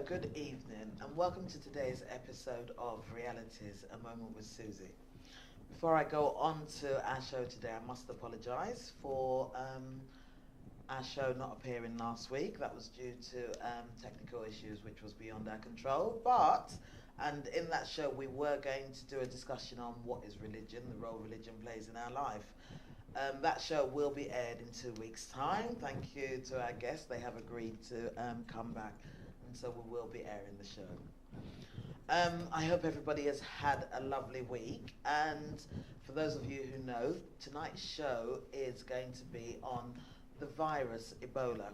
good evening, and welcome to today's episode of Realities, A Moment with Susie. Before I go on to our show today, I must apologise for our show not appearing last week. That was due to technical issues which was beyond our control. And in that show we were going to do a discussion on what is religion, the role religion plays in our life. That show will be aired in 2 weeks' time. Thank you to our guests. They have agreed to come back, and so we will be airing the show. I hope everybody has had a lovely week, and for those of you who know, tonight's show is going to be on the virus Ebola,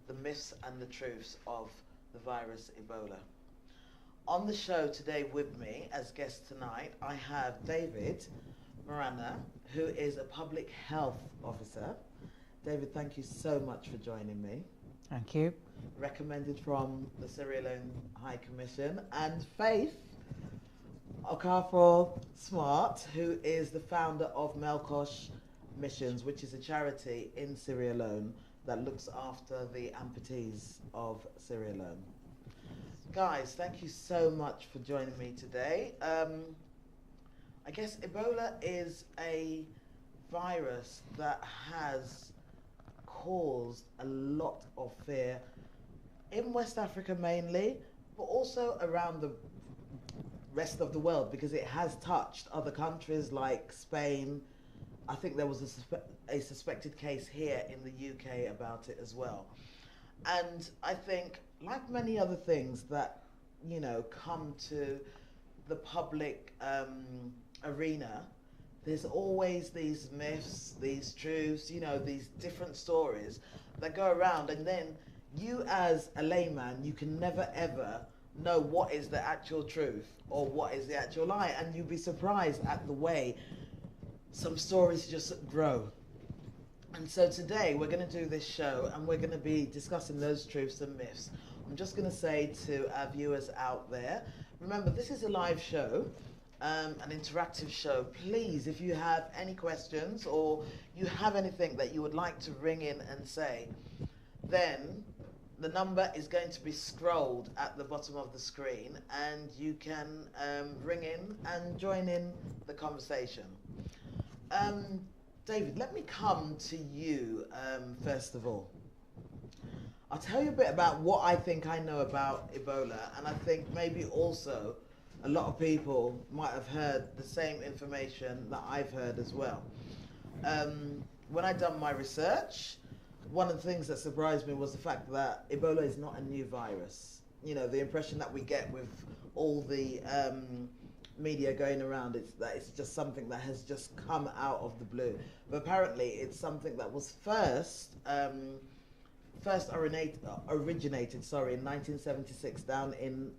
the myths and the truths of the virus Ebola. On the show today with me as guest tonight, I have David Miranda, who is a public health officer. David, thank you so much for joining me. Thank you. Recommended from the Sierra Leone High Commission. And Faith Okafor Smart, who is the founder of Melkosh Missions, which is a charity in Sierra Leone that looks after the amputees of Sierra Leone. Guys, thank you so much for joining me today. I guess Ebola is a virus that has caused a lot of fear in West Africa mainly, but also around the rest of the world, because it has touched other countries like Spain. I think there was a suspected case here in the UK about it as well. And I think, like many other things that, you know, come to the public arena, there's always these myths, these truths, you know, these different stories that go around, and then you as a layman, you can never ever know what is the actual truth or what is the actual lie, and you'd be surprised at the way some stories just grow. And so today we're going to do this show and we're going to be discussing those truths and myths. I'm just going to say to our viewers out there, remember, this is a live show, an interactive show. Please, if you have any questions or you have anything that you would like to ring in and say, then the number is going to be scrolled at the bottom of the screen, and you can ring in and join in the conversation. David, let me come to you first of all. I'll tell you a bit about what I think I know about Ebola, and I think maybe also a lot of people might have heard the same information that I've heard as well. When I done my research, one of the things that surprised me was the fact that Ebola is not a new virus. You know, the impression that we get with all the media going around is that it's just something that has just come out of the blue. But apparently it's something that was first originated in 1976 down in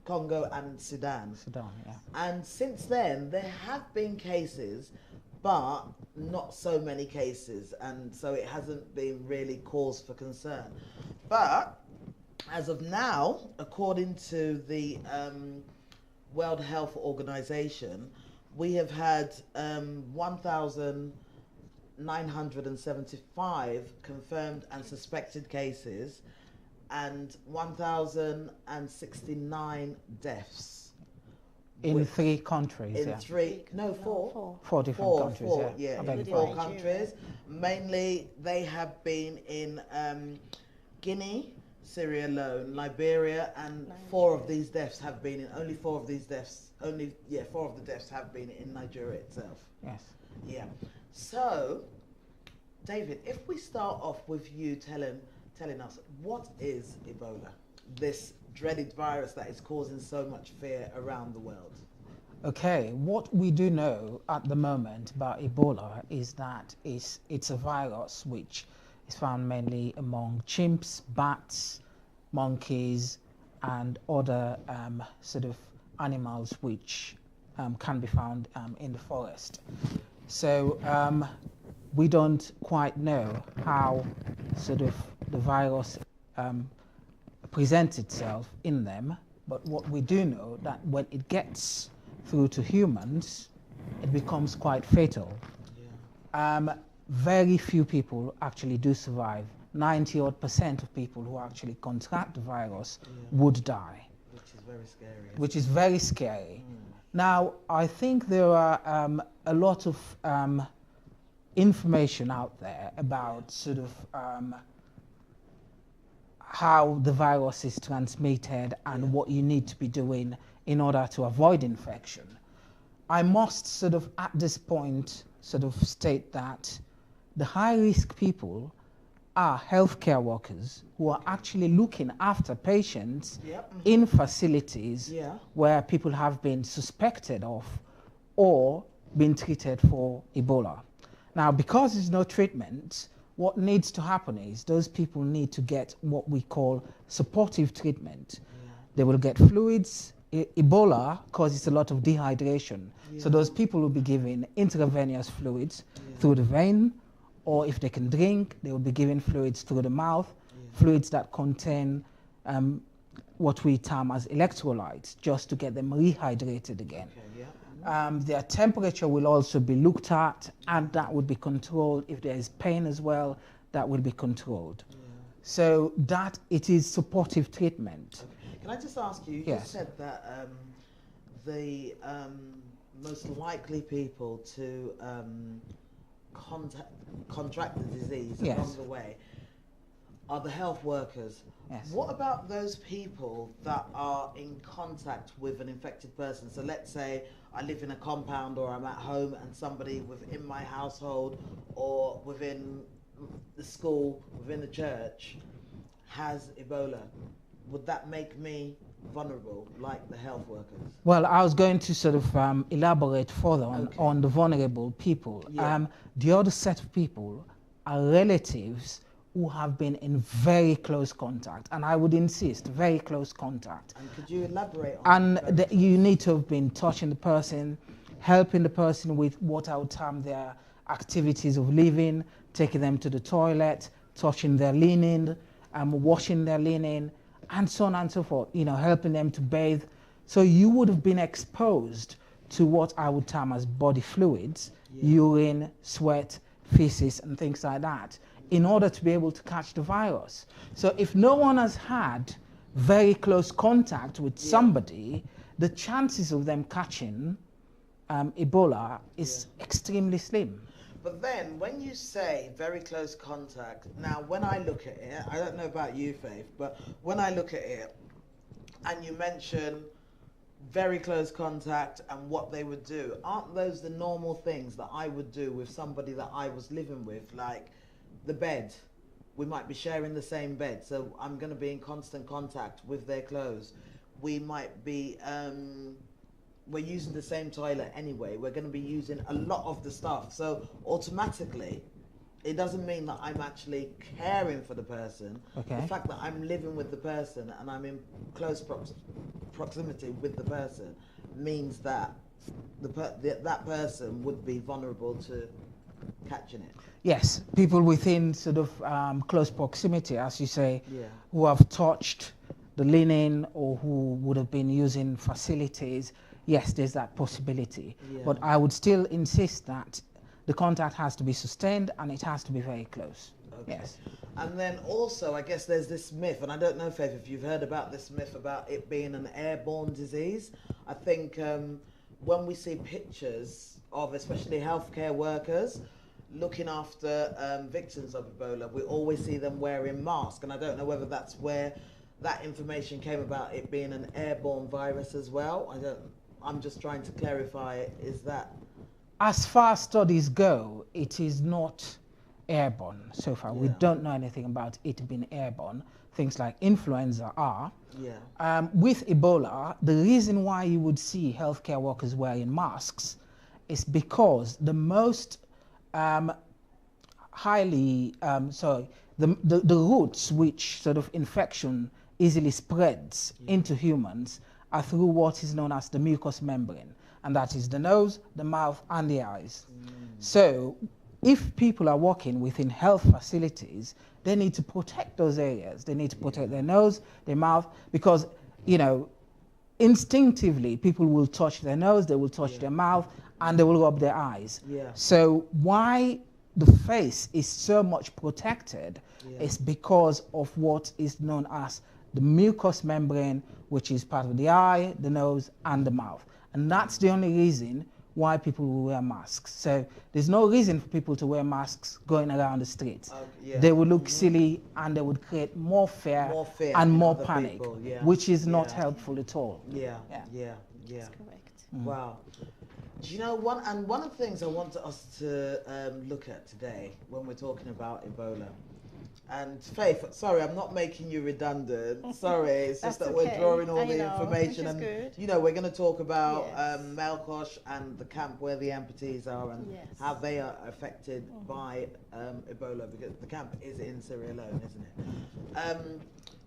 Congo and Sudan. Yeah. And since then, there have been cases, but not so many cases, and so it hasn't been really cause for concern. But as of now, according to the World Health Organization, we have had 1,975 confirmed and suspected cases, and 1,069 deaths. In 3 countries, Four different countries, in 4 countries. Mainly, they have been in Guinea, Sierra Leone, Liberia, and Nigeria. 4 of the deaths have been in Nigeria itself. Yes. Yeah. So, David, if we start off with you telling us, what is Ebola, this dreaded virus that is causing so much fear around the world? Okay, what we do know at the moment about Ebola is that it's a virus which is found mainly among chimps, bats, monkeys, and other sort of animals which can be found in the forest. So we don't quite know how sort of the virus presents itself in them, but what we do know that when it gets through to humans, it becomes quite fatal. Yeah. Very few people actually do survive 90% of people who actually contract the virus would die. Which is very scary. Which is very scary. Now, I think there are a lot of information out there about sort of how the virus is transmitted and what you need to be doing in order to avoid infection. I must sort of at this point sort of state that the high-risk people are healthcare workers who are actually looking after patients in facilities where people have been suspected of or been treated for Ebola. Now, because there's no treatment, what needs to happen is those people need to get what we call supportive treatment. They will get fluids. Ebola causes a lot of dehydration. So those people will be given intravenous fluids through the vein, or if they can drink, they will be given fluids through the mouth, fluids that contain what we term as electrolytes, just to get them rehydrated again. Their temperature will also be looked at, and that would be controlled. If there is pain as well, that will be controlled. So that it is supportive treatment. Can I just ask you, you just said that the most likely people to contract the disease along the way are the health workers. What about those people that are in contact with an infected person? So let's say I live in a compound, or I'm at home and somebody within my household or within the school, within the church has Ebola. Would that make me vulnerable like the health workers? Well, I was going to sort of elaborate further on the vulnerable people. The other set of people are relatives who have been in very close contact, and I would insist, very close contact. And could you elaborate on that? And you need to have been touching the person, helping the person with what I would term their activities of living, taking them to the toilet, touching their linen, washing their linen, and so on and so forth, you know, helping them to bathe. So you would have been exposed to what I would term as body fluids, urine, sweat, feces, and things like that, in order to be able to catch the virus. So if no one has had very close contact with somebody, the chances of them catching Ebola is extremely slim. But then when you say very close contact, now when I look at it, I don't know about you, Faith, but when I look at it and you mention very close contact and what they would do, aren't those the normal things that I would do with somebody that I was living with? Like the bed, we might be sharing the same bed, so I'm going to be in constant contact with their clothes. We might be we're using the same toilet anyway. We're going to be using a lot of the stuff. So automatically, it doesn't mean that I'm actually caring for the person. The fact that I'm living with the person and I'm in close proximity with the person means that that person would be vulnerable to catching it. Yes, people within sort of close proximity, as you say, who have touched the linen or who would have been using facilities. Yes, there's that possibility. But I would still insist that the contact has to be sustained and it has to be very close. Yes. And then also, I guess there's this myth, and I don't know, Faith, if you've heard about this myth about it being an airborne disease. I think when we see pictures of especially healthcare workers looking after victims of Ebola, we always see them wearing masks. And I don't know whether that's where that information came about, it being an airborne virus as well. I'm just trying to clarify it. Is that? As far as studies go, it is not airborne so far. We don't know anything about it being airborne. Things like influenza are. With Ebola, the reason why you would see healthcare workers wearing masks is because the most highly, the routes which sort of infection easily spreads into humans are through what is known as the mucous membrane, and that is the nose, the mouth, and the eyes. So if people are working within health facilities, they need to protect those areas. They need to protect their nose, their mouth, because, you know, instinctively people will touch their nose, they will touch their mouth, and they will rub their eyes. So why the face is so much protected Yeah. is because of what is known as the mucous membrane, which is part of the eye, the nose, and the mouth. And that's the only reason why people will wear masks. So there's no reason for people to wear masks going around the streets. Yeah. They would look silly, and they would create more fear, and in more other panic, people, yeah. which is not Yeah. helpful at all. Yeah, Yeah. yeah, yeah. That's correct. Wow. Do you know one of the things I want us to look at today when we're talking about Ebola, and Faith, sorry, I'm not making you redundant. Sorry, it's just that That's we're okay. drawing all I the know, information, which is and good. we're going to talk about Yes. Melkosh and the camp where the amputees are, and Yes. how they are affected by Ebola, because the camp is in Sierra Leone, isn't it?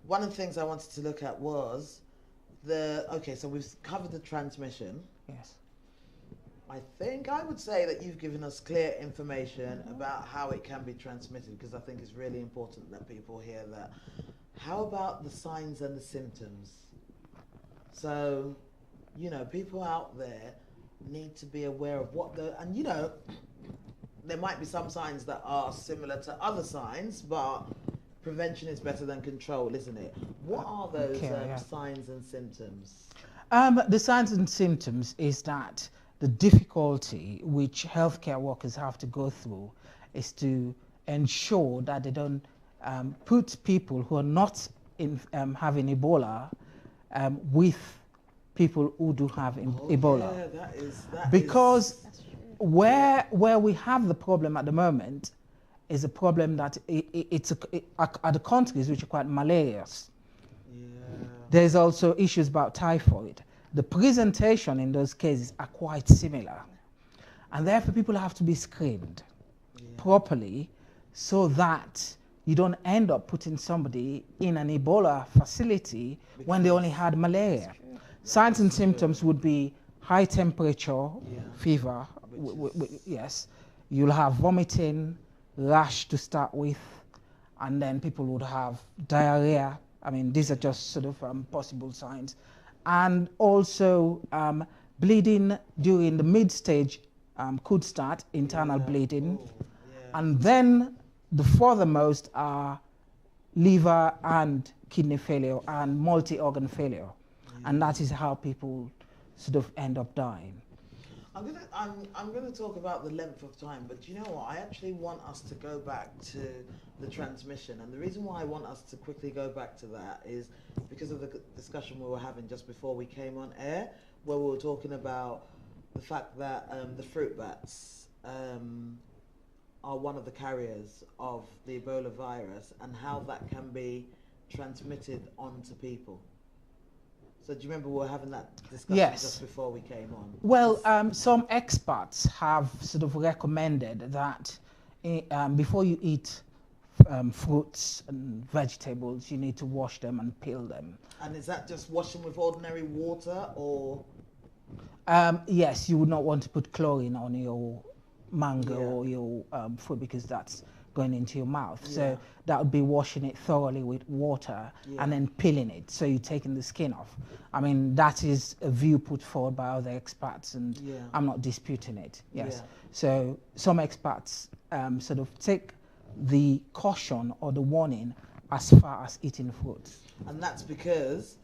One of the things I wanted to look at was so we've covered the transmission. Yes. I think I would say that you've given us clear information about how it can be transmitted, because I think it's really important that people hear that. How about the signs and the symptoms? So, people out there need to be aware of there might be some signs that are similar to other signs, but prevention is better than control, isn't it? What are those signs and symptoms? The signs and symptoms is that the difficulty which healthcare workers have to go through is to ensure that they don't put people who are not having Ebola with people who do have Ebola. Yeah, that because That's true. where we have the problem at the moment is a problem that are the countries which are quite malarious. Yeah. There's also issues about typhoid. The presentation in those cases are quite similar. And therefore people have to be screened properly so that you don't end up putting somebody in an Ebola facility when they only had malaria. Signs and symptoms would be high temperature, fever, yes. You'll have vomiting, rash to start with, and then people would have diarrhea. I mean, these are just sort of possible signs. And also bleeding during the mid-stage could start, internal bleeding. And then the furthermost are liver and kidney failure and multi-organ failure. And that is how people sort of end up dying. I'm gonna talk about the length of time, but you know what? I actually want us to go back to the transmission, and the reason why I want us to quickly go back to that is because of the discussion we were having just before we came on air, where we were talking about the fact that the fruit bats are one of the carriers of the Ebola virus, and how that can be transmitted onto people. So do you remember we were having that discussion just before we came on? Well, some experts have sort of recommended that before you eat fruits and vegetables, you need to wash them and peel them. And is that just wash them with ordinary water, or? Yes, you would not want to put chlorine on your mango or your food, because that's going into your mouth. So that would be washing it thoroughly with water and then peeling it. So you're taking the skin off. I mean, that is a view put forward by other experts, and I'm not disputing it. Yes. So some experts sort of take the caution or the warning as far as eating fruits. And that's because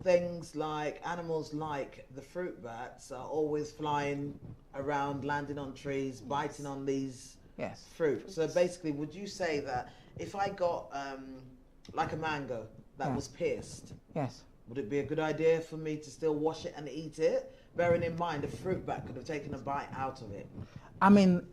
things like animals like the fruit bats are always flying around, landing on trees, biting on these fruit. So basically, would you say that if I got like a mango that was pierced, would it be a good idea for me to still wash it and eat it, bearing in mind a fruit bat could have taken a bite out of it? I mean,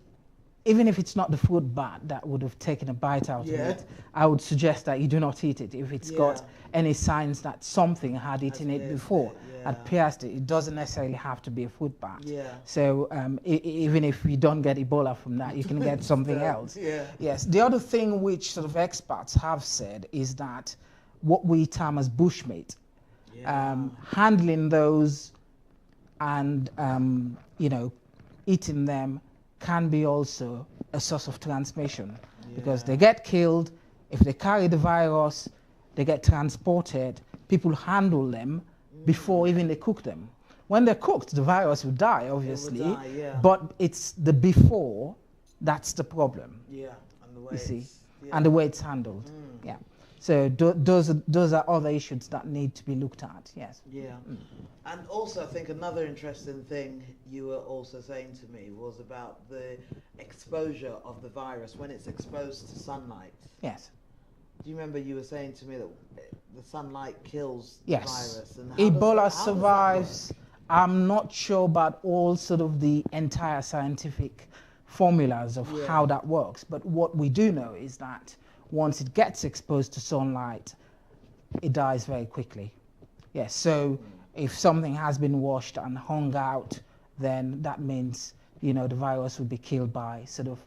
even if it's not the fruit bat that would have taken a bite out of it, I would suggest that you do not eat it if it's got any signs that something had eaten it before, had pierced it. It doesn't necessarily have to be a fruit bat. So even if you don't get Ebola from that, you can get something else. Yes. The other thing which sort of experts have said is that what we term as bushmeat, handling those and eating them can be also a source of transmission, because they get killed. If they carry the virus, they get transported. People handle them before even they cook them. When they're cooked, the virus will die, obviously, but it's the before That's the problem. Yeah, and the way You see, it's, and the way it's handled. Yeah. So those are other issues that need to be looked at. Yes. Yeah. And also, I think another interesting thing you were also saying to me was about the exposure of the virus when it's exposed to sunlight. Yes. Do you remember you were saying to me that the sunlight kills the Yes. virus? And Ebola how survives. I'm not sure about all sort of the entire scientific formulas of how that works, but what we do know is that once it gets exposed to sunlight, it dies very quickly. Yes, so if something has been washed and hung out, then that means, you know, the virus will be killed by sort of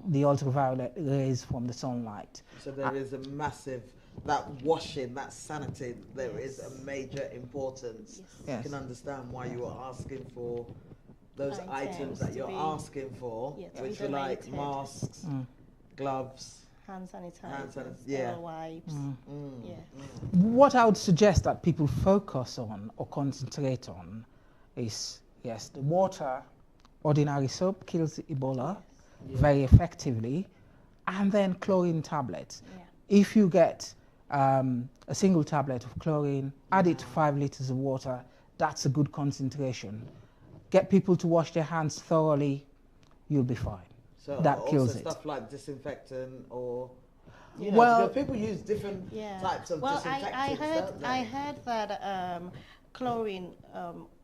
the ultraviolet rays from the sunlight. So there is a massive, that washing, that sanity, there is a major importance. Yes. You can understand why you are asking for those items that you're asking for, which are like masks, gloves, hand sanitizer, yeah, wipes. What I would suggest that people focus on or concentrate on is, yes, the water. Ordinary soap kills Ebola very effectively, and then chlorine tablets. If you get a single tablet of chlorine, add it to 5 liters of water, that's a good concentration. Get people to wash their hands thoroughly, you'll be fine. So that kills also it. Stuff like disinfectant, or you know, well, people use different types of disinfectants. I heard that chlorine,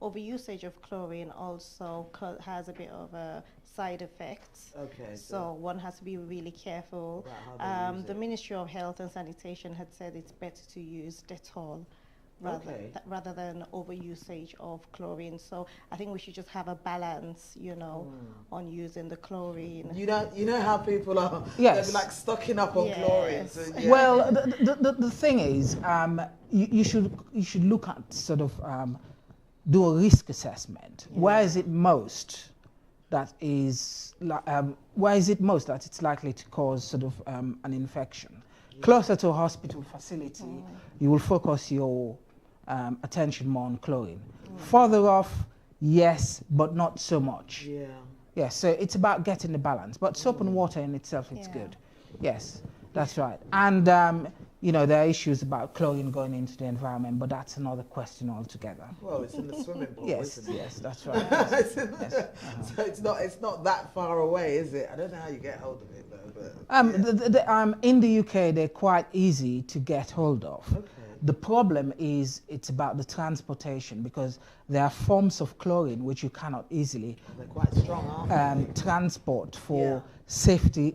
overusage of chlorine also has a bit of a side effects. Okay. So one has to be really careful. The Ministry of Health and Sanitation had said it's better to use Dettol rather than overusage of chlorine. So I think we should just have a balance, you know, on using the chlorine. You know how people are. Yes. They're like stocking up on chlorine. So, well, the thing is, you should look at sort of do a risk assessment. Where is it most that is where is it most that it's likely to cause sort of an infection? Closer to a hospital facility, you will focus your attention more on chlorine. Further off, yes, but not so much. Yeah, so it's about getting the balance. But soap and water in itself, it's good. Yes, that's right. And, you know, there are issues about chlorine going into the environment, but that's another question altogether. Well, it's in the swimming pool, isn't it? Yes, that's right. So it's not that far away, is it? I don't know how you get hold of it, though. But in the UK, they're quite easy to get hold of. Okay. The problem is it's about the transportation, because there are forms of chlorine which you cannot easily they're quite strong, aren't they? transport for safety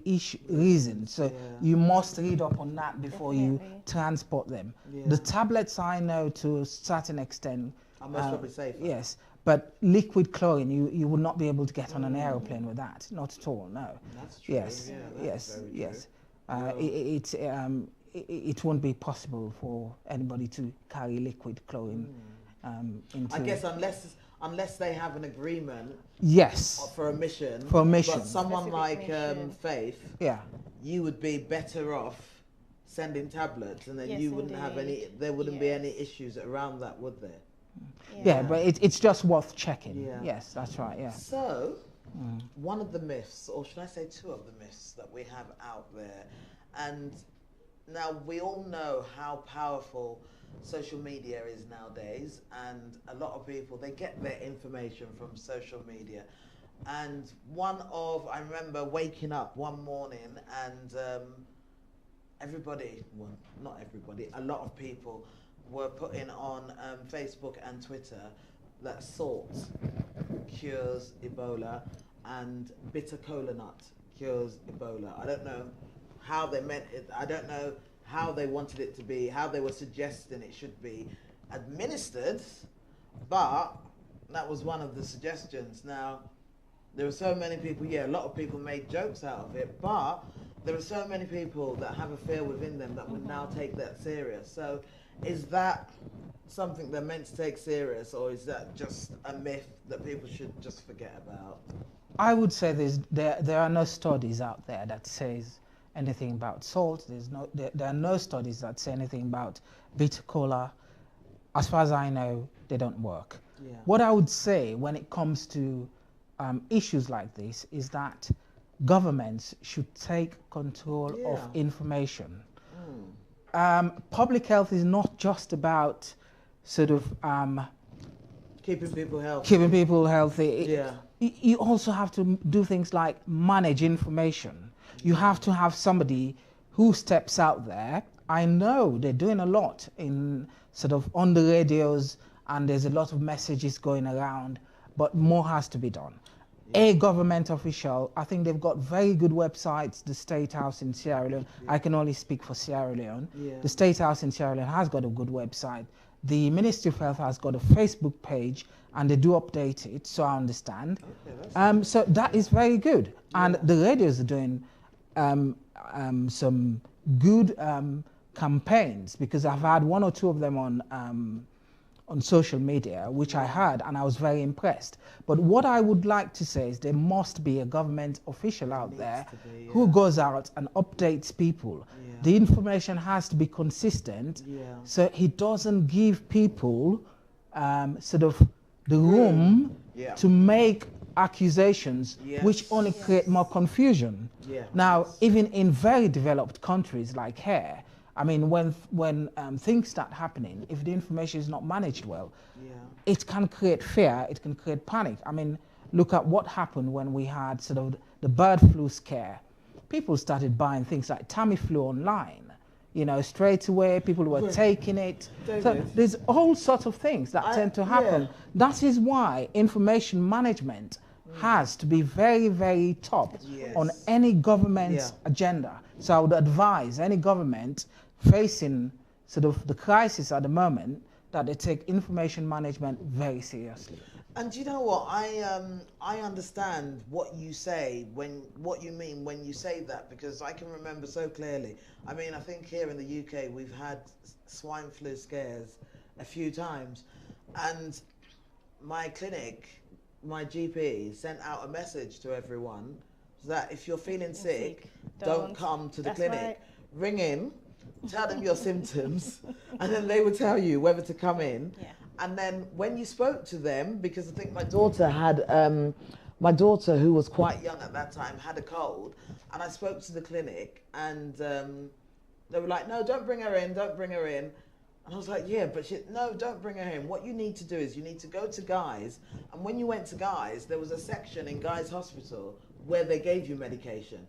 reasons. So you must read up on that before you transport them. The tablets, I know to a certain extent, are most probably safer. Yes, but liquid chlorine, you would not be able to get on an aeroplane with that. Not at all, no. That's true. Yes, Yes. It won't be possible for anybody to carry liquid chlorine into. I guess unless they have an agreement. Yes. For a mission. For a mission. But someone like Faith. Yeah. You would be better off sending tablets, and then you wouldn't have any. There wouldn't be any issues around that, would there? Yeah, but it's just worth checking. Yeah. Yes, that's right. Yeah. So, one of the myths, or should I say two of the myths that we have out there, and now we all know how powerful social media is nowadays, and a lot of people, they get their information from social media. And I remember waking up one morning and everybody, well, not everybody, a lot of people were putting on Facebook and Twitter that salt cures Ebola and bitter cola nut cures Ebola. I don't know how they meant it. I don't know how they wanted it to be, how they were suggesting it should be administered, but that was one of the suggestions. Now, there were so many people, a lot of people made jokes out of it, but there are so many people that have a fear within them that would now take that serious. So is that something they're meant to take serious, or is that just a myth that people should just forget about? I would say there are no studies out there that says anything about salt. There are no studies that say anything about bitter cola. As far as I know, they don't work. What I would say when it comes to issues like this is that governments should take control of information. Public health is not just about sort of keeping people healthy. Keeping people healthy. You also have to do things like manage information. You have to have somebody who steps out there. I know they're doing a lot in sort of on the radios, and there's a lot of messages going around, but more has to be done. A government official, I think they've got very good websites. The State House in Sierra Leone, I can only speak for Sierra Leone. The State House in Sierra Leone has got a good website. The Ministry of Health has got a Facebook page, and they do update it, so I understand. So that is very good. And the radios are doing some good campaigns, because I've had one or two of them on social media, which I heard, and I was very impressed. But what I would like to say is there must be a government official out there who goes out and updates people. The information has to be consistent, so he doesn't give people sort of the room to make accusations which only create more confusion. Now, even in very developed countries like here, I mean, when things start happening, if the information is not managed well, it can create fear, it can create panic. I mean, look at what happened when we had sort of the bird flu scare. People started buying things like Tamiflu online. You know, straight away, people were taking it. So there's all sorts of things that tend to happen. That is why information management has to be very, very top on any government's agenda. So I would advise any government facing sort of the crisis at the moment that they take information management very seriously. And you know what, I understand what you say, what you mean when you say that, because I can remember so clearly. I mean, I think here in the UK we've had swine flu scares a few times, and my clinic, my GP sent out a message to everyone that if you're feeling sick, don't come to the clinic. Right. Ring in, tell them your symptoms, and then they will tell you whether to come in. And then when you spoke to them, because I think my daughter had, my daughter, who was quite young at that time, had a cold, and I spoke to the clinic, and they were like, no, don't bring her in, don't bring her in. And I was like, yeah, but no, don't bring her in. What you need to do is you need to go to Guy's, and when you went to Guy's, there was a section in Guy's hospital where they gave you medication.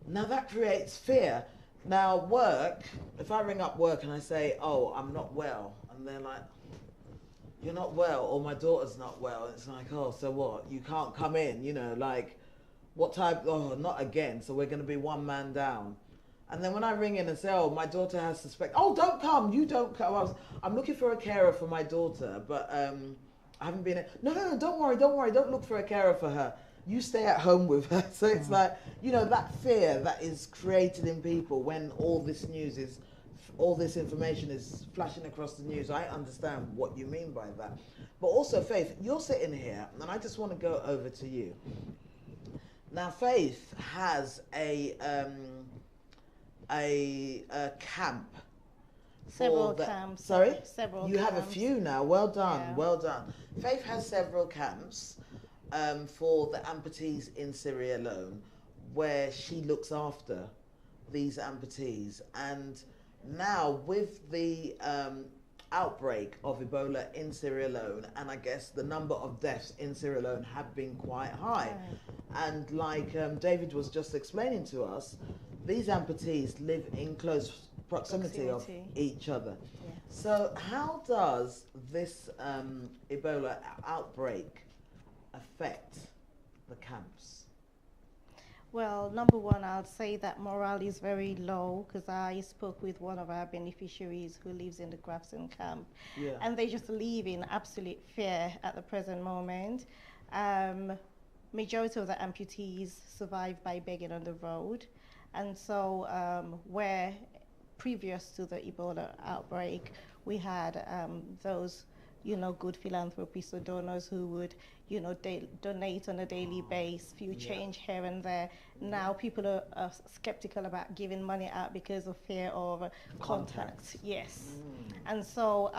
Now that creates fear. Now work, if I ring up work and I say, oh, I'm not well, and they're like, you're not well, or my daughter's not well, and it's like, oh, so what? You can't come in, you know, like, what type? Oh, not again, so we're going to be one man down. And then when I ring in and say, oh, my daughter has suspect, oh, don't come, you don't come. I'm looking for a carer for my daughter, but I haven't been, no, don't worry, don't look for a carer for her. You stay at home with her. So it's like, you know, that fear that is created in people when all this news is, all this information is flashing across the news. I understand what you mean by that. But also, Faith, you're sitting here, and I just want to go over to you. Now, Faith has a camp. Several camps. Sorry? Several You camps. have a few now. Well done, well done. Faith has several camps for the amputees in Sierra Leone, where she looks after these amputees. And now with the outbreak of Ebola in Sierra Leone, and I guess the number of deaths in Sierra Leone have been quite high. Right. And like David was just explaining to us, these amputees live in close proximity of each other. Yeah. So how does this Ebola outbreak affect the camps? Well, number one, I'll say that morale is very low, because I spoke with one of our beneficiaries who lives in the Grafton camp, and they just live in absolute fear at the present moment. Majority of the amputees survive by begging on the road, and so where previous to the Ebola outbreak, we had those, you know, good philanthropists or donors who would, you know, donate on a daily basis, few change here and there. Now people are skeptical about giving money out because of fear of contact. Yes. And so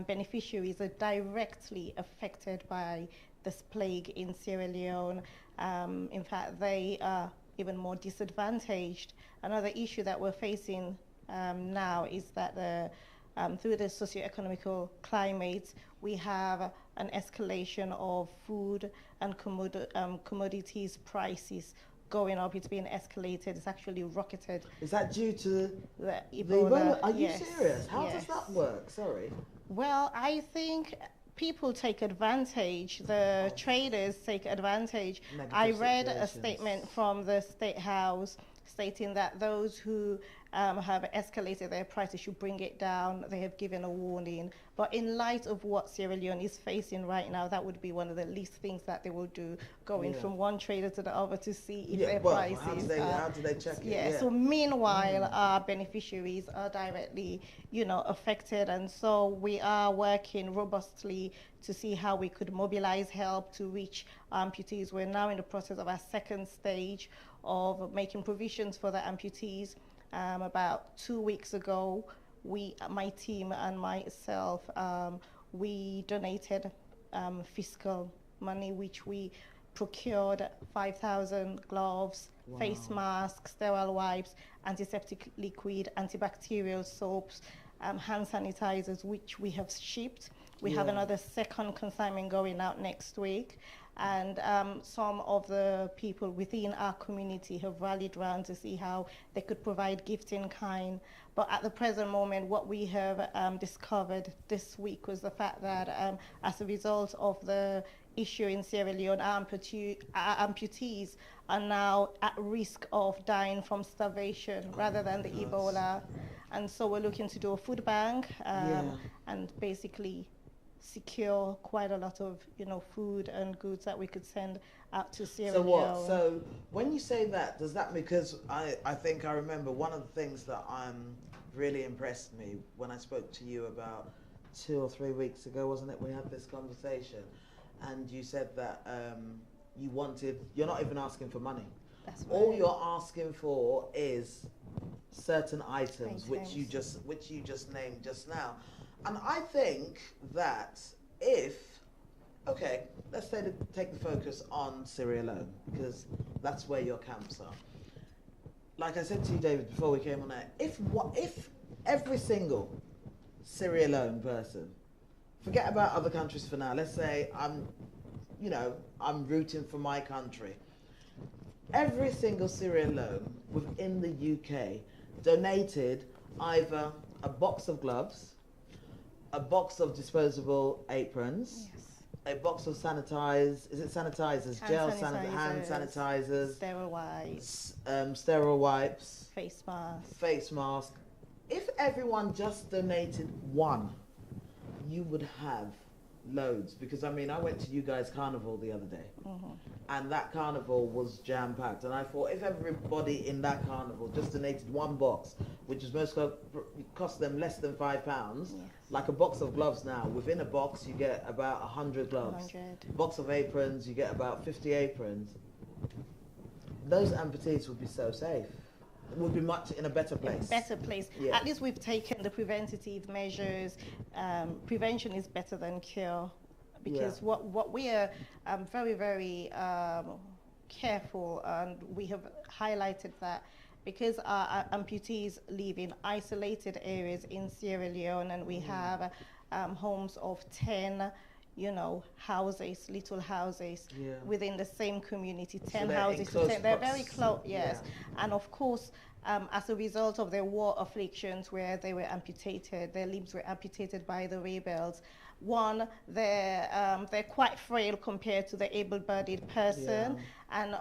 beneficiaries are directly affected by this plague in Sierra Leone. In fact, they are even more disadvantaged. Another issue that we're facing now is that through the socio-economical climate, we have an escalation of food and commodities prices going up. It's being escalated. It's actually rocketed. Is that due to the Ebola? Are you yes, serious? How yes. does that work? Sorry. Well, I think people take advantage. The traders take advantage. I read a statement from the State House stating that those who have escalated their prices should bring it down. They have given a warning. But in light of what Sierra Leone is facing right now, that would be one of the least things that they will do, going from one trader to the other to see if their prices how do they check it? Yeah. So meanwhile, our beneficiaries are directly, affected. And so we are working robustly to see how we could mobilize help to reach amputees. We're now in the process of our second stage of making provisions for the amputees. About 2 weeks ago, my team and myself, we donated fiscal money, which we procured 5,000 gloves, face masks, sterile wipes, antiseptic liquid, antibacterial soaps, hand sanitizers, which we have shipped. We have another second consignment going out next week. And some of the people within our community have rallied around to see how they could provide gifts in kind. But at the present moment, what we have discovered this week was the fact that as a result of the issue in Sierra Leone, our amputees are now at risk of dying from starvation rather than the Ebola. And so we're looking to do a food bank and basically secure quite a lot of food and goods that we could send out to Sierra Leone. So when you say that, does that, because I think I remember one of the things that really impressed me when I spoke to you about 2 or 3 weeks ago, wasn't it? We had this conversation, and you said that you're not even asking for money. That's right. All you're asking for is certain items. which you just named just now. And I think that let's take the focus on Sierra Leone, because that's where your camps are. Like I said to you, David, before we came on air, if every single Sierra Leone person, forget about other countries for now, let's say I'm rooting for my country. Every single Sierra Leone within the UK donated either a box of gloves, a box of disposable aprons, a box of sanitizers, hand sanitizers, sterile wipes, face mask. If everyone just donated one, you would have loads, because I went to you guys' carnival the other day, and that carnival was jam-packed, and I thought if everybody in that carnival just donated one box, which is cost them less than £5, like a box of gloves now, within a box you get about 100 gloves, box of aprons you get about 50 aprons. Those amputees would be so safe. Would be much in a better place. At least we've taken the preventative measures. Prevention is better than cure, because what we are very, very careful, and we have highlighted that because our amputees live in isolated areas in Sierra Leone, and we have homes of 10 houses, little houses within the same community, 10 houses to 10. They're very close, And of course, as a result of their war afflictions where they were amputated, their limbs were amputated by the rebels, one, they're quite frail compared to the able-bodied person. And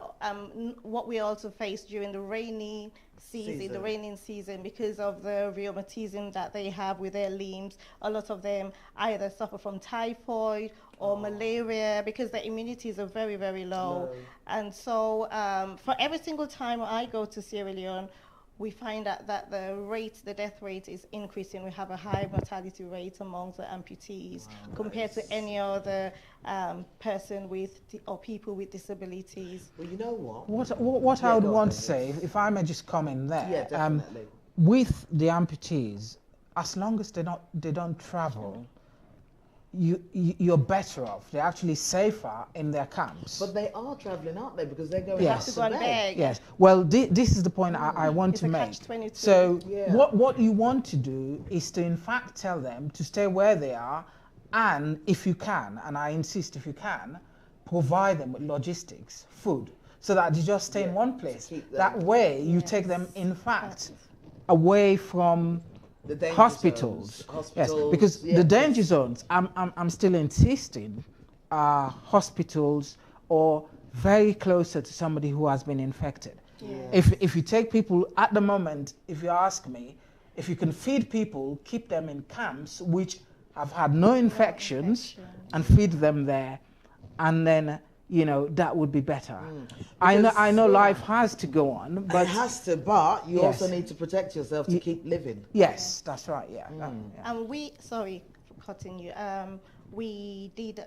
what we also face during the raining season, because of the rheumatism that they have with their limbs, a lot of them either suffer from typhoid or malaria, because their immunities are very, very low. And so for every single time I go to Sierra Leone, we find out that the death rate is increasing. We have a high mortality rate among the amputees compared to any other person or people with disabilities. Well, you know what? What I would want to say, if I may just come in there. Yeah, definitely. With the amputees, as long as they don't travel, you're better off. They're actually safer in their camps. But they are traveling, aren't they? Because they're going Yes. back to beg. Yes. Well, this is the point I want to make. Catch-22. So what you want to do is to in fact tell them to stay where they are, and if you can, and I insist if you can, provide them with logistics, food, so that they just stay in one place. That way you take them in fact away from the hospitals. Yes, because the danger zones, I'm still insisting, are hospitals or very closer to somebody who has been infected. If you take people at the moment, if you ask me, if you can feed people, keep them in camps which have had no infections and feed them there, and then that would be better. I know life has to go on, but it has to. But you also need to protect yourself to keep living. Yes, that's right. Yeah. And sorry for cutting you. We did.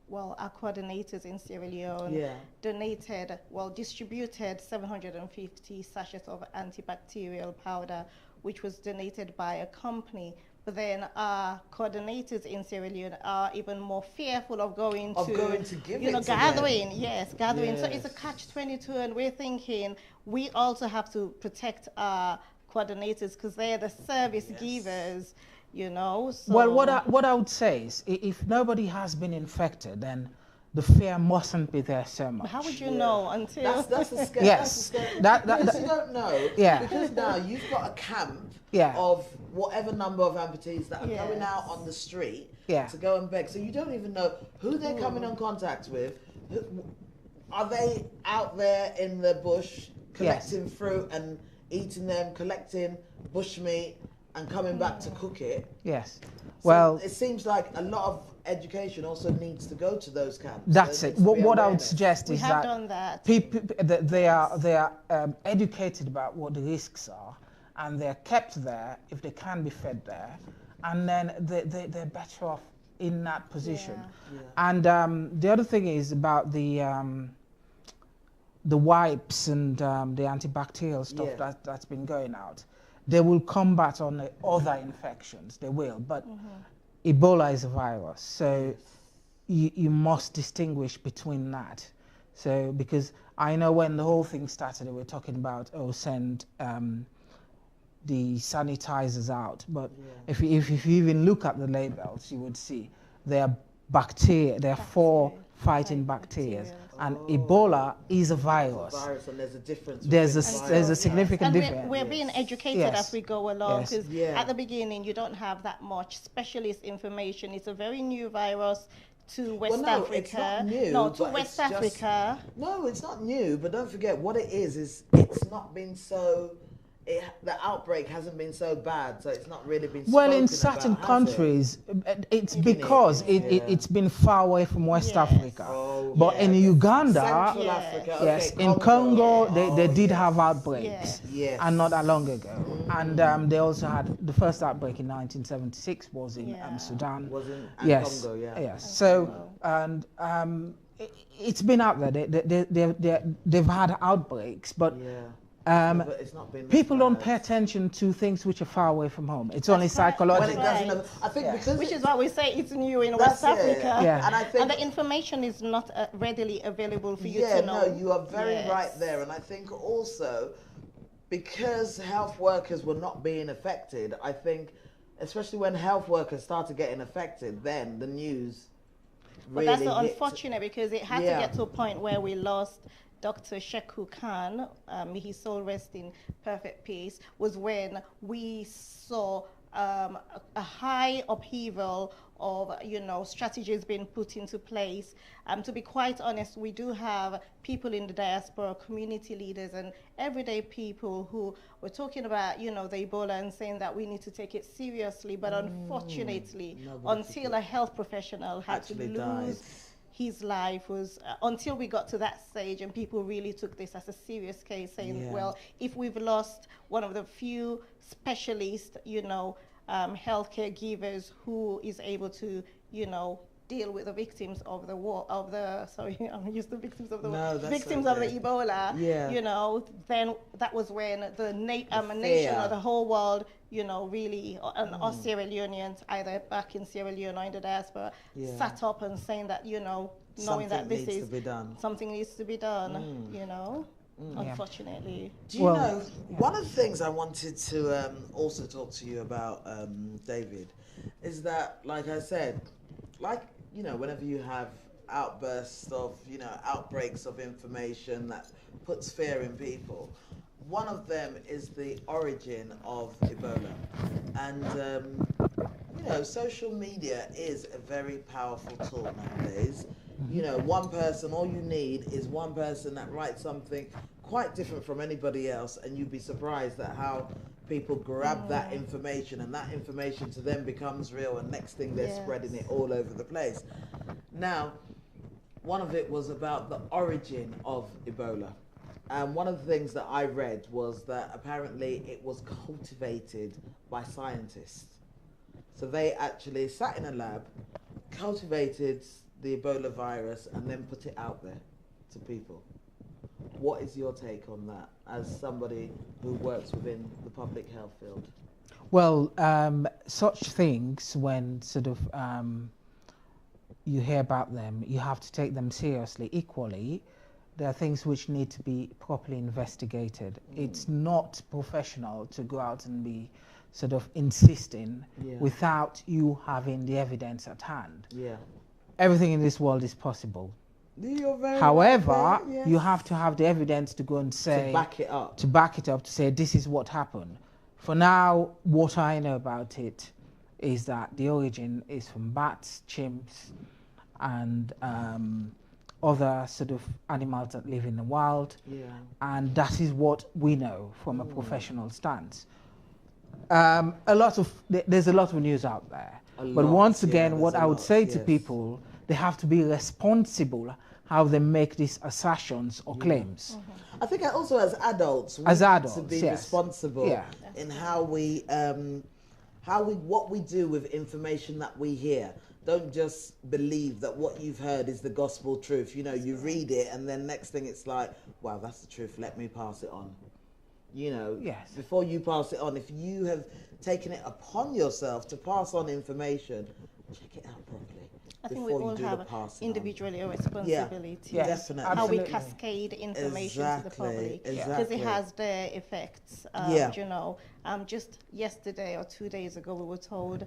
Well, our coordinators in Sierra Leone distributed 750 sachets of antibacterial powder, which was donated by a company. But then our coordinators in Sierra Leone are even more fearful of going to give gathering. Yes. So it's a catch-22, and we're thinking we also have to protect our coordinators because they're the service givers, So well, what I would say is, if nobody has been infected, then the fear mustn't be there so much. But how would you know until? That's the scary. Yes. Because you don't know. Yeah. Because now you've got a camp of whatever number of amputees that are going out on the street to go and beg. So you don't even know who they're coming in contact with. Are they out there in the bush collecting fruit and eating them, collecting bushmeat and coming back to cook it? Yes. So well, it seems like a lot of education also needs to go to those camps. That's it. What I would suggest is that done that. People they are educated about what the risks are, and they're kept there if they can be fed there, and then they're better off in that position. And the other thing is about the wipes and the antibacterial stuff that's been going out. They will combat on the other infections. They will, but Ebola is a virus, so you must distinguish between that. So because I know when the whole thing started, they were talking about send the sanitizers out, but if you even look at the labels, you would see they are bacteria. There are 4 fighting bacteria, and Ebola is a virus. And there's a difference. There's a significant difference. We're being educated as we go along, because at the beginning you don't have that much specialist information. It's a very new virus to West Africa. It's not new. To West Africa. No, it's not new. But don't forget, what it is it's not been so. The outbreak hasn't been so bad, so it's not really been. Well, in certain countries, it's because it's been far away from West Africa. But in Uganda, Central Africa, in Congo, they did have outbreaks, and not that long ago. And they also had the first outbreak in 1976 was in Sudan. Was in Congo, yes. So and it's been out there. They've had outbreaks, but. But it's not been people don't pay attention to things which are far away from home. It's only psychological. I think because which is why we say it's new in West Africa. And the information is not readily available for you to know. No, you are very right there. And I think also because health workers were not being affected, I think especially when health workers started getting affected, then the news really But that's unfortunate because it had to get to a point where we lost Dr. Sheku Khan, may his soul rest in perfect peace, was when we saw a high upheaval of, strategies being put into place. To be quite honest, we do have people in the diaspora, community leaders and everyday people who were talking about, the Ebola and saying that we need to take it seriously. But unfortunately, until a health professional had to lose his life was until we got to that stage and people really took this as a serious case, saying, well, if we've lost one of the few specialist, healthcare givers who is able to, deal with the victims of the war, of the, sorry, I'm used to victims of the No, that's victims okay. of the Ebola, Yeah. you know, then that was when the nation or the whole world, you know, really, and us Sierra Leoneans, either back in Sierra Leone or in the diaspora, sat up and saying that, you know, knowing that this is something needs to be done, you know, unfortunately. Do you know, one of the things I wanted to also talk to you about, David, is that, like I said, like, you know, whenever you have outbursts of, you know, outbreaks of information that puts fear in people, one of them is the origin of Ebola. And, you know, social media is a very powerful tool nowadays. You know, one person, all you need is one person that writes something quite different from anybody else, and you'd be surprised at how people grab that information, and that information to them becomes real, and next thing they're spreading it all over the place. Now, one of it was about the origin of Ebola. And one of the things that I read was that apparently it was cultivated by scientists. So they actually sat in a lab, cultivated the Ebola virus, and then put it out there to people. What is your take on that as somebody who works within the public health field? Well, such things, when sort of you hear about them, you have to take them seriously. Equally, there are things which need to be properly investigated. It's not professional to go out and be sort of insisting without you having the evidence at hand. Everything in this world is possible. However, you have to have the evidence to go and say, to back it up, to say this is what happened. For now, what I know about it is that the origin is from bats, chimps, and other sort of animals that live in the wild. And that is what we know from a professional stance. There's a lot of news out there. But once again, what I would say to people, they have to be responsible how they make these assertions or claims. I think also as adults, we need to be responsible in how we, what we do with information that we hear. Don't just believe that what you've heard is the gospel truth. You know, you read it and then next thing it's like, wow, that's the truth, let me pass it on. You know, before you pass it on, if you have taken it upon yourself to pass on information, check it out properly. I think we all have individually a responsibility. Definitely. How we cascade information to the public. Because it has their effects. You know, just yesterday or 2 days ago, we were told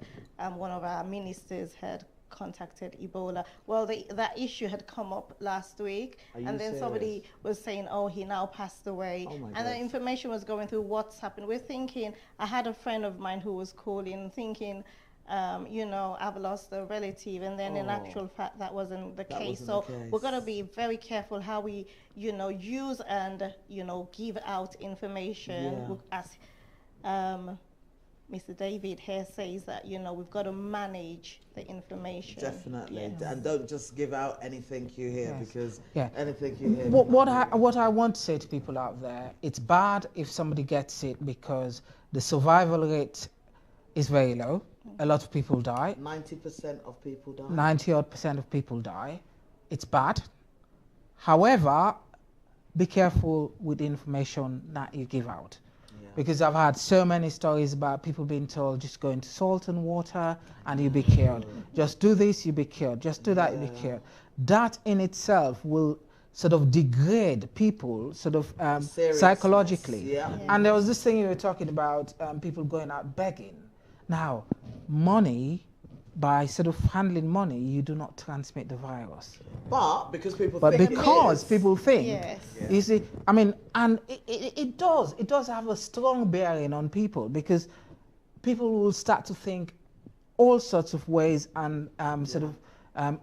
one of our ministers had contacted Ebola. Well, that issue had come up last week, and then somebody was saying, oh, he now passed away. And the information was going through WhatsApp, and we're thinking, I had a friend of mine who was calling thinking, you know, I've lost a relative, and then in actual fact that wasn't the case. So we're going to be very careful how we, you know, use and, you know, give out information. As Mr. David here says that, you know, we've got to manage the information. Definitely. And don't just give out anything you hear, because anything you hear. What I want to say to people out there, it's bad if somebody gets it because the survival rate is very low. A lot of people die. 90% of people die. 90% of people die. It's bad. However, be careful with the information that you give out. Because I've had so many stories about people being told, just go into salt and water and you'll be cured. Just do this, you'll be cured. Just do that, you'll be cured. That in itself will sort of degrade people sort of psychologically. And there was this thing you were talking about, people going out begging. Now, money, by sort of handling money, you do not transmit the virus. But because people think, you see, I mean, and it does have a strong bearing on people, because people will start to think all sorts of ways and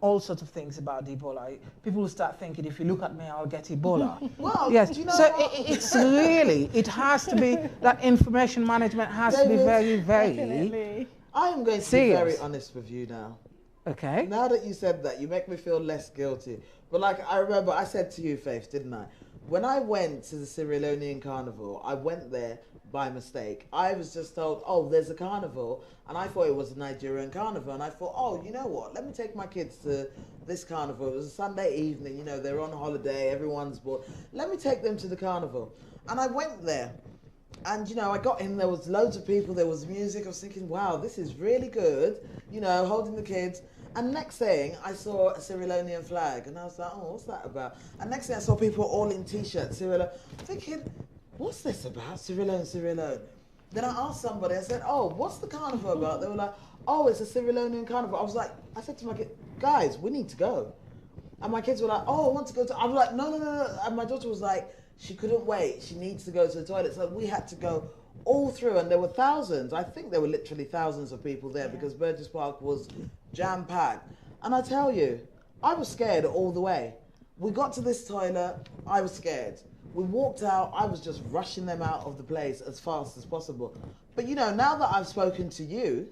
all sorts of things about Ebola. People will start thinking, if you look at me, I'll get Ebola. Well, yes. You know so it's really, it has to be, that information management has to be very, very I am going to be very honest with you now. Okay. Now that you said that, you make me feel less guilty. But like, I remember I said to you, Faith, didn't I? When I went to the Sierra Leonean carnival, I went there by mistake. I was just told, oh, there's a carnival, and I thought it was a Nigerian carnival, and I thought, oh, you know what, let me take my kids to this carnival. It was a Sunday evening, you know, they're on holiday, everyone's bored. Let me take them to the carnival. And I went there, and, you know, I got in, there was loads of people, there was music. I was thinking, wow, this is really good, you know, holding the kids. And next thing, I saw a Sierra Leonean flag, and I was like, oh, what's that about? And next thing, I saw people all in T-shirts, Sierra Leone, thinking, what's this about, Sierra Leone, Sierra Leone? Then I asked somebody, I said, oh, what's the carnival about? They were like, oh, it's a Sierra Leonean carnival. I said to my kids, guys, we need to go. And my kids were like, oh, I want to go to, I was like, no. And my daughter was like, she couldn't wait, she needs to go to the toilet. So we had to go all through, and there were thousands, I think there were literally thousands of people there, because Burgess Park was jam-packed. And I tell you, I was scared all the way. We got to this toilet, I was scared. We walked out, I was just rushing them out of the place as fast as possible. But you know, now that I've spoken to you,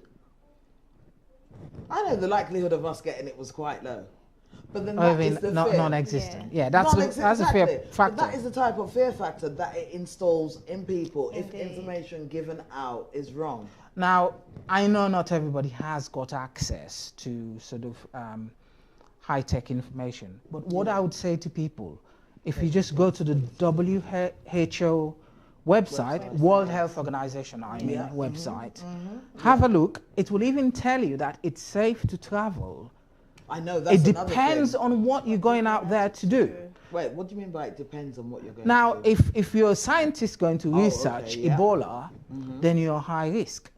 I know the likelihood of us getting it was quite low. But then that is the fear. Non-existent. Yeah, that's a fear factor. But that is the type of fear factor that it installs in people if information given out is wrong. Now, I know not everybody has got access to sort of high-tech information, but what I would say to people, if you just go to the WHO website, World Health Organization, website, have a look. It will even tell you that it's safe to travel. I know, that's it depends on what you're going out there to do. Wait, what do you mean by it depends on what you're going to do? Now, if you're a scientist going to research Ebola, then you're high risk.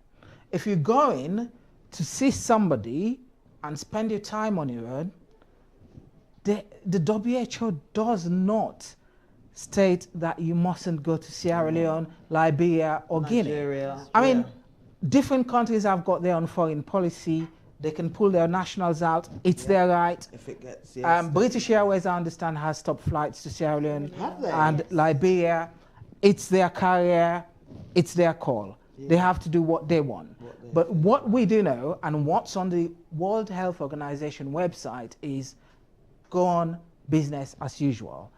If you're going to see somebody and spend your time on your own, the WHO does not state that you mustn't go to Sierra Leone, Liberia, or Guinea. I mean, different countries have got their own foreign policy. They can pull their nationals out. It's their right. If it gets, British Airways, I understand, has stopped flights to Sierra Leone and Liberia. It's their carrier. It's their call. They have to do what they want. But what we do know, and what's on the World Health Organization website, is go on business as usual.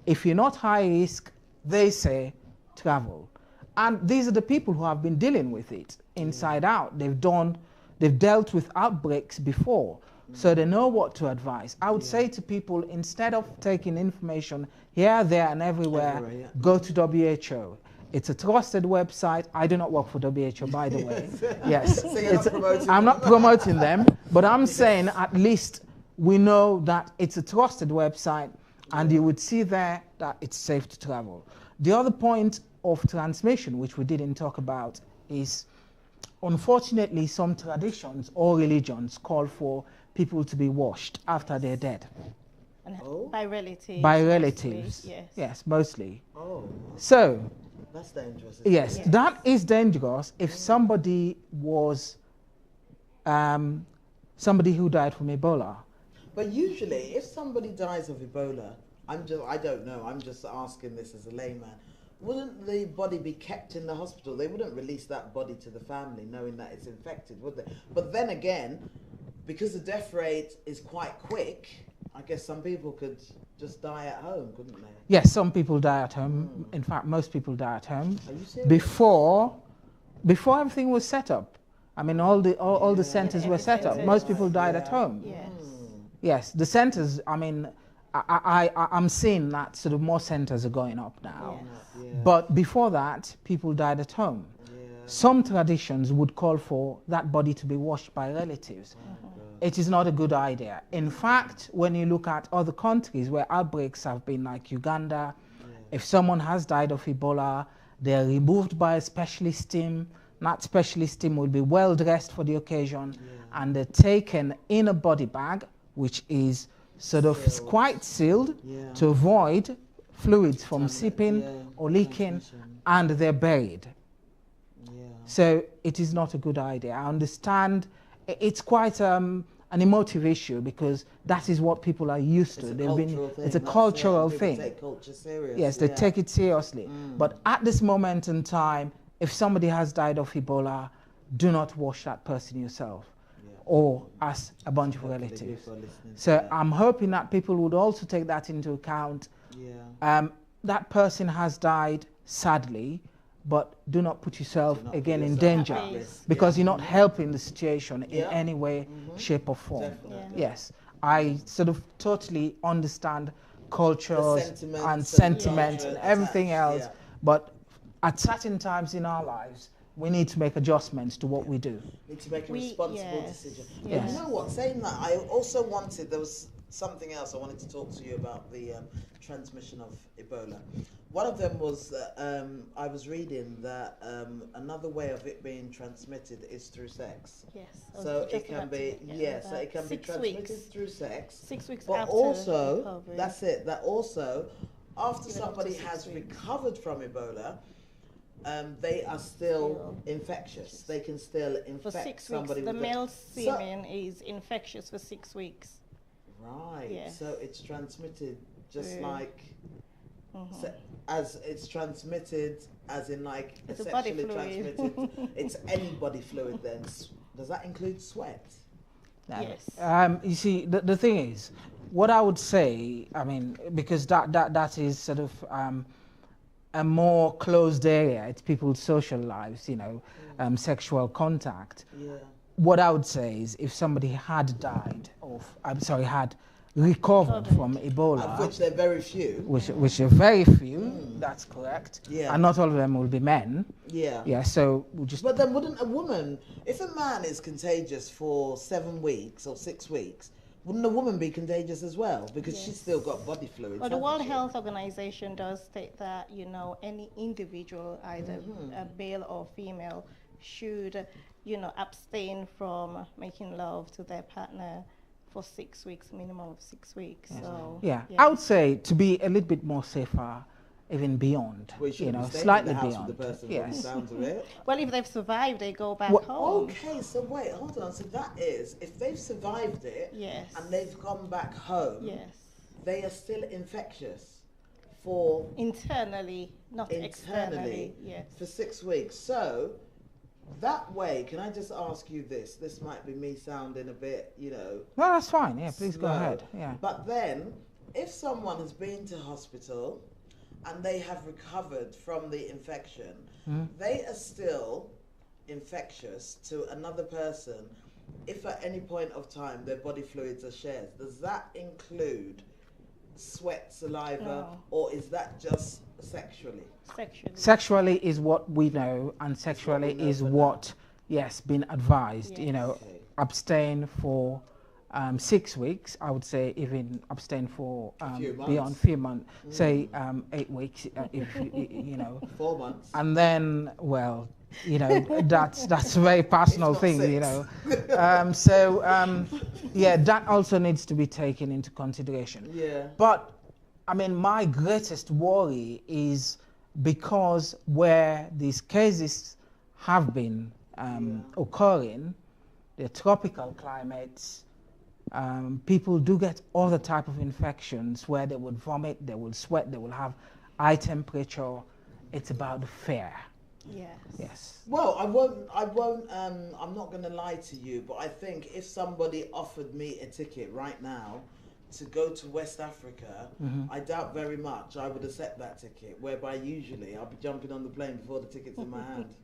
If you're not high risk, they say travel. And these are the people who have been dealing with it inside out. They've dealt with outbreaks before, so they know what to advise. I would say to people, instead of taking information here, there, and everywhere, go to WHO. It's a trusted website. I do not work for WHO, by the way. Yes, so I'm not promoting them, but I'm saying at least we know that it's a trusted website, and you would see there that it's safe to travel. The other point of transmission, which we didn't talk about, is unfortunately, some traditions or religions call for people to be washed after they're dead. By relatives? By relatives, mostly, yes, mostly. Oh. So, that's dangerous. Yes, that is dangerous if somebody was somebody who died from Ebola. But usually, if somebody dies of Ebola, I don't know, I'm just asking this as a layman, wouldn't the body be kept in the hospital? They wouldn't release that body to the family knowing that it's infected, would they? But then again, because the death rate is quite quick, I guess some people could just die at home, couldn't they? Yes, some people die at home. In fact, most people die at home. Are you serious? Before everything was set up. I mean, all the centers were set up. Most people died at home. Yes, the centers, I mean, I'm seeing that sort of more centers are going up now. But before that, people died at home. Some traditions would call for that body to be washed by relatives. It is not a good idea. In fact, when you look at other countries where outbreaks have been, like Uganda, if someone has died of Ebola, they're removed by a specialist team. That specialist team will be well dressed for the occasion, and they're taken in a body bag, which is sort of quite sealed to avoid fluids from seeping or leaking, and they're buried. So it is not a good idea. I understand it's quite an emotive issue because that is what people are used to. It's a cultural thing. People take culture serious. Yes, they take it seriously. But at this moment in time, if somebody has died of Ebola, do not wash that person yourself. or as a bunch of relatives. So I'm hoping that people would also take that into account. Yeah. That person has died, sadly, but do not put yourself again in danger, because you're not helping the situation in any way, shape or form. Yes, I sort of totally understand cultures and sentiment and everything else, but at certain times in our lives, we need to make adjustments to what we do. Need to make a responsible decision. Yes. You know what, saying that, I also wanted, there was something else I wanted to talk to you about, the transmission of Ebola. One of them was I was reading that another way of it being transmitted is through sex. Yes. So it can be, so it can be transmitted through sex. 6 weeks but after also, recovery. that's it, that also, after somebody has recovered from Ebola, they are still infectious. They can still infect for 6 somebody. weeks. The male semen is infectious for 6 weeks. Right. Yes. So it's transmitted just like as it's transmitted, as in like It's sexually transmitted. It's any body fluid then. Does that include sweat? Yes. You see, the thing is, what I would say, I mean, because that is sort of a more closed area. It's people's social lives, you know, sexual contact. Yeah. What I would say is, if somebody had died of, had recovered from Ebola, of which there are very few, which are very few, that's correct. Yeah. And not all of them will be men. Yeah. Yeah. So we'll just. But then, wouldn't a woman, if a man is contagious for 7 weeks or 6 weeks, wouldn't a woman be contagious as well? Because she's still got body fluids. Well, the World Health Organization does state that, you know, any individual, either male or female, should, you know, abstain from making love to their partner for 6 weeks, minimum of 6 weeks. Yes. So yeah, I would say to be a little bit more safer, even beyond, you know, slightly beyond. With the person, yes. Sounds of it. Well, if they've survived, they go back home. Okay, so wait, hold on. So that is, if they've survived it, and they've gone back home, they are still infectious for internally, not externally. Yes. For 6 weeks. So that way, can I just ask you this? This might be me sounding a bit, you know. Well, that's fine. Yeah, please slow. Go ahead. Yeah. But then, if someone has been to hospital and they have recovered from the infection, they are still infectious to another person if at any point of time their body fluids are shared. Does that include sweat, saliva, or is that just sexually? Sexually is what we know, and sexually is what, yes, been advised. Yes. You know, abstain for 6 weeks. I would say even abstain for beyond few months. Say 8 weeks, if you know. 4 months. And then, well, you know, that's a very personal thing, 6. You know. Yeah, that also needs to be taken into consideration. Yeah. But I mean, my greatest worry is because where these cases have been occurring, the tropical climates, people do get other type of infections where they would vomit, they will sweat, they will have high temperature. It's about the fear. Yes. Yes. Well, I'm not going to lie to you, but I think if somebody offered me a ticket right now to go to West Africa, I doubt very much I would accept that ticket, whereby usually I'll be jumping on the plane before the ticket's in my hand.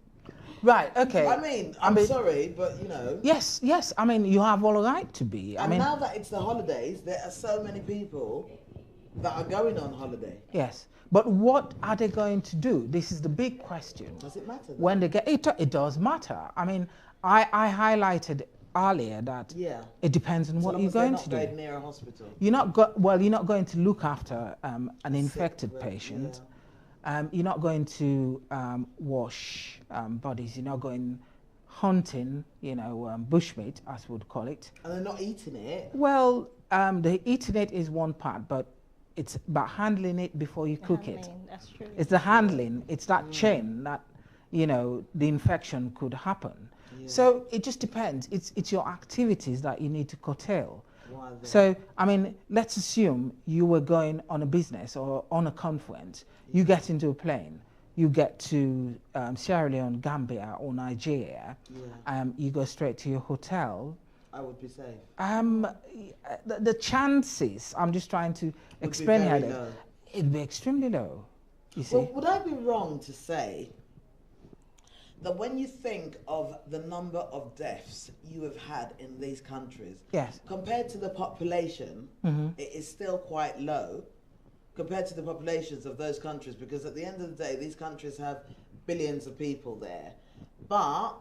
Right, okay. I mean, I'm sorry, but you know. Yes, I mean, you have all right to be. And now that it's the holidays, there are so many people that are going on holiday. Yes. But what are they going to do? This is the big question. Does it matter? Though? When they get it does matter. I mean, I highlighted earlier that it depends on what you're going to do. Near a hospital. You're not going to look after an infected patient. You're not going to wash bodies. You're not going hunting, you know, bushmeat, as we would call it. And they're not eating it. Well, the eating it is one part, but it's about handling it before you cook it. That's true. It's the handling. It's that chain that, you know, the infection could happen. Yeah. So it just depends. It's your activities that you need to curtail. So, I mean, let's assume you were going on a business or on a conference. You get into a plane. You get to Sierra Leone, Gambia, or Nigeria. You go straight to your hotel. I would be safe? The chances, I'm just trying to explain here, it'd be extremely low, you see. Well, would I be wrong to say that when you think of the number of deaths you have had in these countries, yes, compared to the population, it is still quite low compared to the populations of those countries, because at the end of the day, these countries have billions of people there. But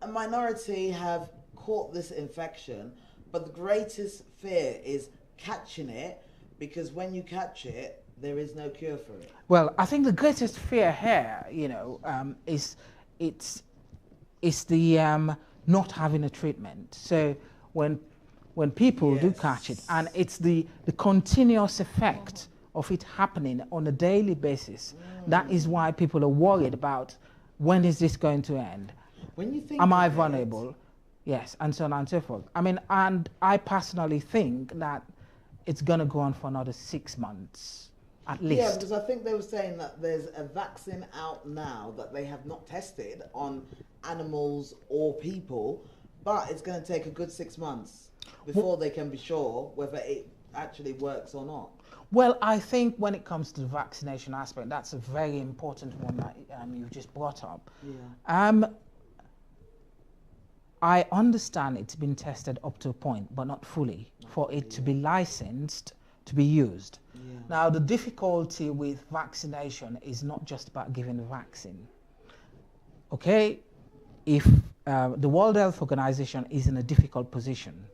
a minority have caught this infection, but the greatest fear is catching it, because when you catch it, there is no cure for it. Well, I think the greatest fear here, you know, is the not having a treatment. So when people do catch it, and it's the continuous effect of it happening on a daily basis, that is why people are worried about when is this going to end? When you think am I vulnerable? Yes, and so on and so forth. I mean, and I personally think that it's going to go on for another 6 months. At least. Yeah, because I think they were saying that there's a vaccine out now that they have not tested on animals or people, but it's going to take a good 6 months before they can be sure whether it actually works or not. Well, I think when it comes to the vaccination aspect, that's a very important one that you've just brought up. Yeah. I understand it's been tested up to a point, but not fully, for it to be licensed to be used. Yeah. Now, the difficulty with vaccination is not just about giving the vaccine. Okay, if the World Health Organization is in a difficult position,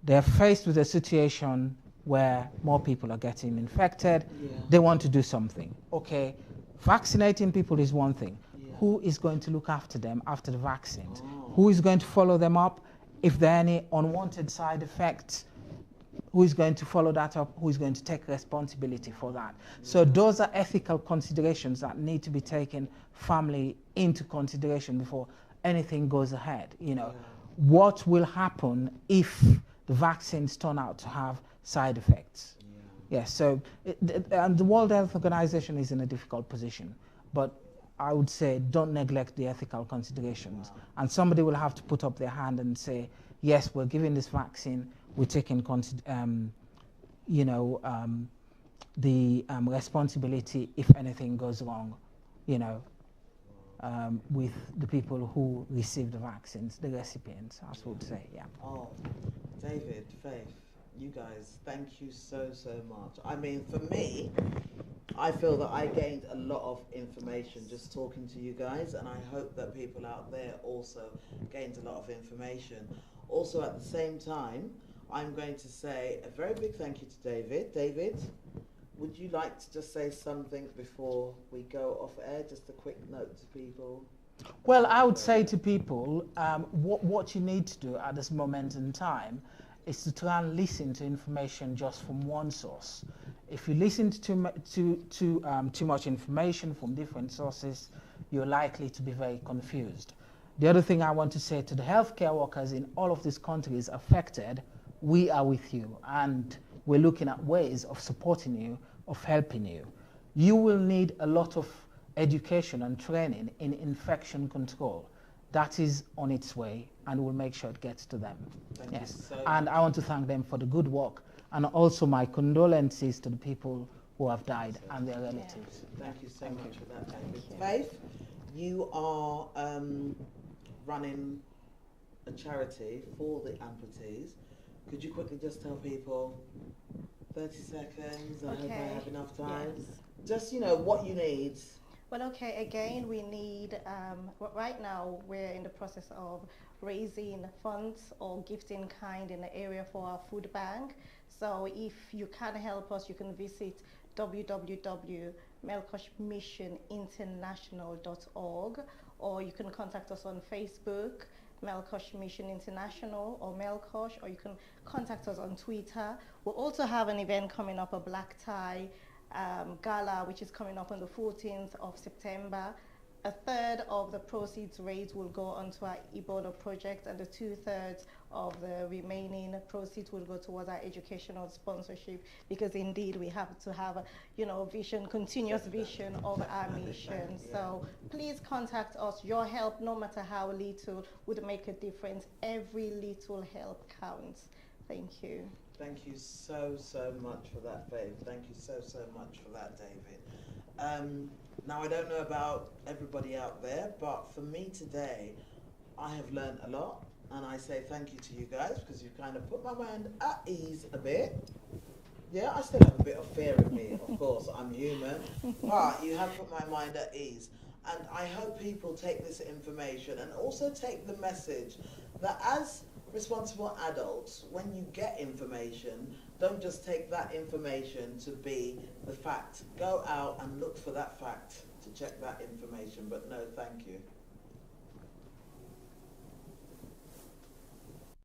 they're faced with a situation where more people are getting infected, they want to do something. Okay, vaccinating people is one thing. Who is going to look after them after the vaccines? Who is going to follow them up? If there are any unwanted side effects, who is going to follow that up? Who is going to take responsibility for that? So those are ethical considerations that need to be taken firmly into consideration before anything goes ahead. You know, what will happen if the vaccines turn out to have side effects? Yes, so and the World Health Organization is in a difficult position, but I would say don't neglect the ethical considerations. And somebody will have to put up their hand and say, yes, we're giving this vaccine, we're taking the responsibility if anything goes wrong, you know, with the people who receive the vaccines, the recipients, I would say, yeah. Oh, David, Faith, you guys, thank you so much. I mean, for me, I feel that I gained a lot of information just talking to you guys, and I hope that people out there also gained a lot of information. Also, at the same time, I'm going to say a very big thank you to David. David, would you like to just say something before we go off air? Just a quick note to people. Well, I would say to people, what you need to do at this moment in time is to try and listen to information just from one source. If you listen to too much information from different sources, you're likely to be very confused. The other thing I want to say to the healthcare workers in all of these countries affected, we are with you, and we're looking at ways of supporting you, of helping you. You will need a lot of education and training in infection control. That is on its way, and we'll make sure it gets to them. Thank you so much. And I want to thank them for the good work, and also my condolences to the people who have died and their relatives. Thank you so much for that, David. Faith, you are running a charity for the amputees. Could you quickly just tell people, 30 seconds, I hope I have enough time, just, you know, what you need. Well, okay, again, we need, right now we're in the process of raising funds or gifting kind in the area for our food bank. So if you can help us, you can visit www.melkoshmissioninternational.org, or you can contact us on Facebook, Melkosh Mission International or Melkosh, or you can contact us on Twitter. We'll also have an event coming up, a black tie gala, which is coming up on the 14th of September. a third of the proceeds raised will go onto our Ebola project, and the 2/3 of the remaining proceeds will go towards our educational sponsorship, because indeed we have to have a, vision, continuous vision of our mission. So please contact us. Your help, no matter how little, would make a difference. Every little help counts. Thank you. Thank you so much for that, Faith. Thank you so much for that, David. Now, I don't know about everybody out there, but for me today, I have learned a lot, and I say thank you to you guys, because you've kind of put my mind at ease a bit. Yeah, I still have a bit of fear in me, of course, I'm human, but you have put my mind at ease. And I hope people take this information and also take the message that as responsible adults, when you get information, don't just take that information to be the fact. Go out and look for that fact to check that information. But no, thank you.